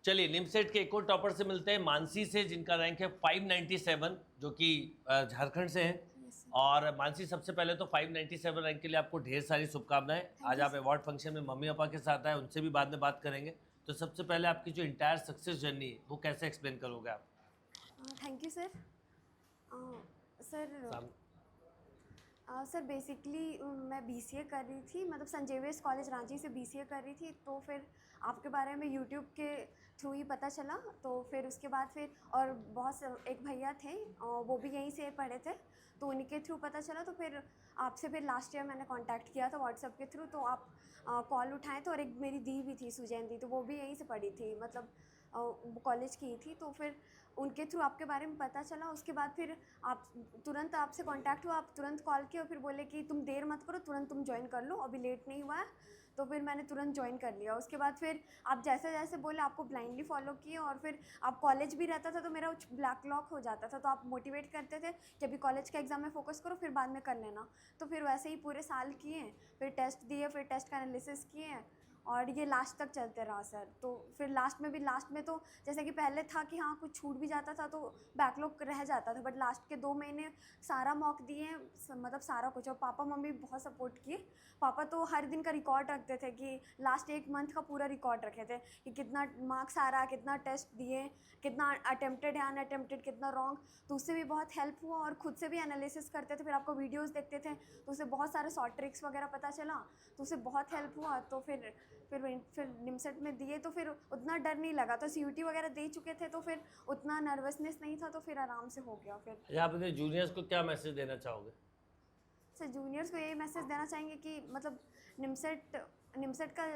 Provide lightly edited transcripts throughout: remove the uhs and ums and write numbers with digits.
चलिए निमसेट के एक और टॉपर से मिलते हैं, मानसी से, जिनका रैंक है 597, जो कि झारखंड से हैं। और मानसी, सबसे पहले तो 597 रैंक के लिए आपको ढेर सारी शुभकामनाएं। आज आप अवार्ड फंक्शन में मम्मी पापा के साथ आए, उनसे भी बाद में बात करेंगे। तो सबसे पहले आपकी जो इंटायर सक्सेस जर्नी है वो कैसे एक्सप्लेन करोगे आप? Thank you sir. Sir basically मैं बीसीए कर रही थी, मतलब संत जेवियर्स कॉलेज रांची से बीसीए कर रही थी। तो फिर आपके बारे में यूट्यूब के थ्रू ही पता चला। तो फिर उसके बाद फिर और बहुत एक भैया थे, वो भी यहीं से पढ़े थे, तो उन्हीं के थ्रू पता चला। तो फिर आपसे फिर लास्ट ईयर मैंने कांटेक्ट किया था व्हाट्सएप के थ्रू, तो आप कॉल उठाए। तो और एक मेरी दी भी थी, सुजैन दी, तो वो भी यहीं से पढ़ी थी, मतलब कॉलेज की थी। तो फिर उनके थ्रू आपके बारे में पता चला। उसके बाद फिर आप तुरंत आपसे कांटेक्ट हुआ, आप तुरंत कॉल किए और फिर बोले कि तुम देर मत करो, तुरंत तुम ज्वाइन कर लो, अभी लेट नहीं हुआ है। तो फिर मैंने तुरंत ज्वाइन कर लिया। उसके बाद फिर आप जैसे जैसे बोले आपको ब्लाइंडली फॉलो किए। और फिर आप कॉलेज भी रहता था तो मेरा ब्लैक लॉक हो जाता था, तो आप मोटिवेट करते थे कि अभी कॉलेज के एग्ज़ाम में फोकस करो, फिर बाद में कर लेना। तो फिर वैसे ही पूरे साल किए, फिर टेस्ट दिए, फिर टेस्ट का एनालिसिस किए, और ये लास्ट तक चलते रहा सर। तो फिर लास्ट में तो जैसे कि पहले था कि हाँ कुछ छूट भी जाता था तो बैकलॉग रह जाता था, बट लास्ट के 2 महीने सारा मॉक दिए, मतलब सारा कुछ। और पापा मम्मी बहुत सपोर्ट किए। पापा तो हर दिन का रिकॉर्ड रखते थे, कि लास्ट 1 मंथ का पूरा रिकॉर्ड रखे थे कि कितना मार्क्स आ रहा, कितना टेस्ट दिए, कितना अटेम्प्टेड है, अनअटेम्प्टेड, कितना रॉन्ग। तो उससे भी बहुत हेल्प हुआ। और खुद से भी एनालिसिस करते थे, फिर आपको वीडियोज़ देखते थे, तो उससे बहुत सारे शॉर्ट ट्रिक्स वगैरह पता चला, तो उससे बहुत हेल्प हुआ। तो फिर निमसेट में दिए तो फिर उतना डर नहीं लगा। तो सीयूटी वगैरह दे चुके थे तो फिर उतना नर्वसनेस नहीं था, तो फिर आराम से हो गया। फिर आप अपने जूनियर्स को क्या मैसेज देना चाहोगे? सर जूनियर्स को यही मैसेज देना चाहेंगे कि मतलब निमसेट का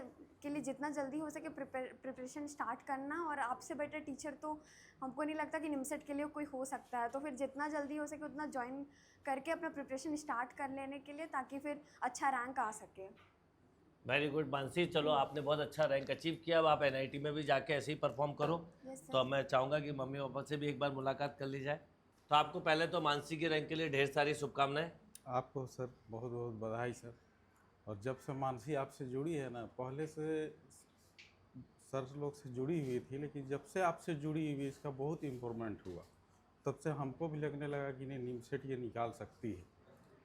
के लिए जितना जल्दी हो सके प्रिपरेशन स्टार्ट करना। और आपसे बेटर टीचर तो हमको नहीं लगता कि निमसेट के लिए कोई हो सकता है। तो फिर जितना जल्दी हो सके उतना ज्वाइन करके अपना प्रिपरेशन स्टार्ट कर लेने के लिए, ताकि फिर अच्छा रैंक आ सके। वेरी गुड मानसी, चलो आपने बहुत अच्छा रैंक अचीव किया। अब आप एनआईटी में भी जाके ऐसे ही परफॉर्म करो। तो मैं चाहूँगा कि मम्मी पापा से भी एक बार मुलाकात कर ली जाए। तो आपको पहले तो मानसी के रैंक के लिए ढेर सारी शुभकामनाएं। आपको सर बहुत बहुत बधाई सर। और जब से मानसी आपसे जुड़ी है ना, पहले से सर लोग से जुड़ी हुई थी, लेकिन जब से आपसे जुड़ी हुई इसका बहुत इम्प्रूवमेंट हुआ। तब से हमको भी लगने लगा कि नहीं, निमसेट ये निकाल सकती है।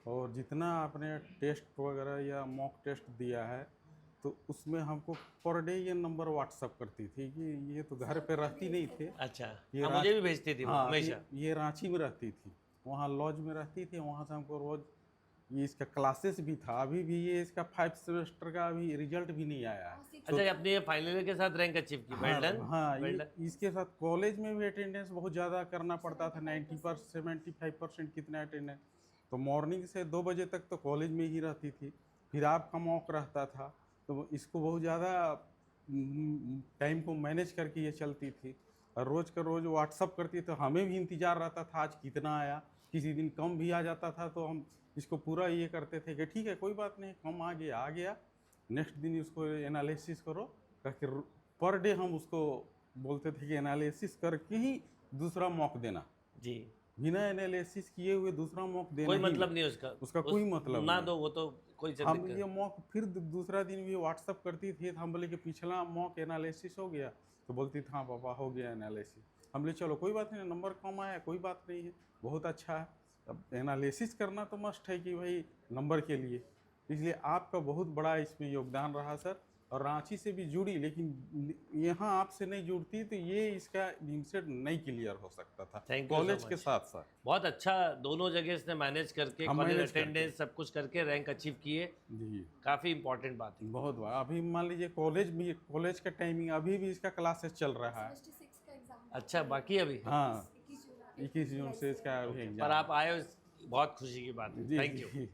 और जितना आपने टेस्ट वगैरह या मॉक टेस्ट दिया है, तो उसमें हमको पर डे ये नंबर व्हाट्सअप करती थी कि ये तो घर पे रहती नहीं थी। अच्छा, ये मुझे भी भेजती थी हाँ, हमेशा। ये रांची में रहती थी, वहाँ लॉज में रहती थी। वहाँ से हमको रोज़ ये इसका क्लासेस भी था। अभी भी ये इसका 5 सेमेस्टर का अभी रिजल्ट भी नहीं आया है। अच्छा, आपने ये फाइनल ईयर के साथ रैंक अचीव की, वेल डन। हाँ, इसके साथ कॉलेज में भी अटेंडेंस बहुत ज़्यादा करना पड़ता था, 90% 75% कितना अटेंडेंस। तो मॉर्निंग से 2 बजे तक तो कॉलेज में ही रहती थी, फिर आपका मॉक रहता था। तो इसको बहुत ज़्यादा टाइम को मैनेज करके ये चलती थी। और रोज़ का रोज़ व्हाट्सअप करती, तो हमें भी इंतज़ार रहता था आज कितना आया। किसी दिन कम भी आ जाता था तो हम इसको पूरा ये करते थे कि ठीक है कोई बात नहीं, कम आ गया, नेक्स्ट दिन उसको एनालिसिस करो करके पर डे हम उसको बोलते थे कि एनालिसिस करके ही दूसरा मॉक देना जी। बिना एनालिसिस किए हुए दूसरा मॉक देना कोई मतलब नहीं उसका कोई मतलब ना नहीं। दो, वो तो कोई हम ये मॉक फिर दूसरा दिन भी व्हाट्सअप करती थी। तो हम बोले कि पिछला मॉक एनालिसिस हो गया, तो बोलती थी हाँ पापा हो गया एनालिसिस। हम बोले चलो कोई बात नहीं, नंबर कम आया कोई बात नहीं है, बहुत अच्छा है। अब एनालिसिस करना तो मस्ट है कि भाई नंबर के लिए। इसलिए आपका बहुत बड़ा इसमें योगदान रहा सर। और रांची से भी जुड़ी, लेकिन यहाँ आपसे नहीं जुड़ती तो ये इसका निमसेट नहीं क्लियर हो सकता था कॉलेज के साथ साथ। बहुत अच्छा, दोनों जगह इसने मैनेज करके कॉलेज अटेंडेंस सब कुछ करके रैंक अचीव किए जी। काफ़ी इंपॉर्टेंट बात है, बहुत बात। अभी मान लीजिए कॉलेज का टाइमिंग अभी भी इसका क्लासेस चल रहा है। अच्छा, बाकी अभी हाँ 21 जून से इसका अभी एग्जाम। पर आप आए, बहुत खुशी की बात है। Thank you.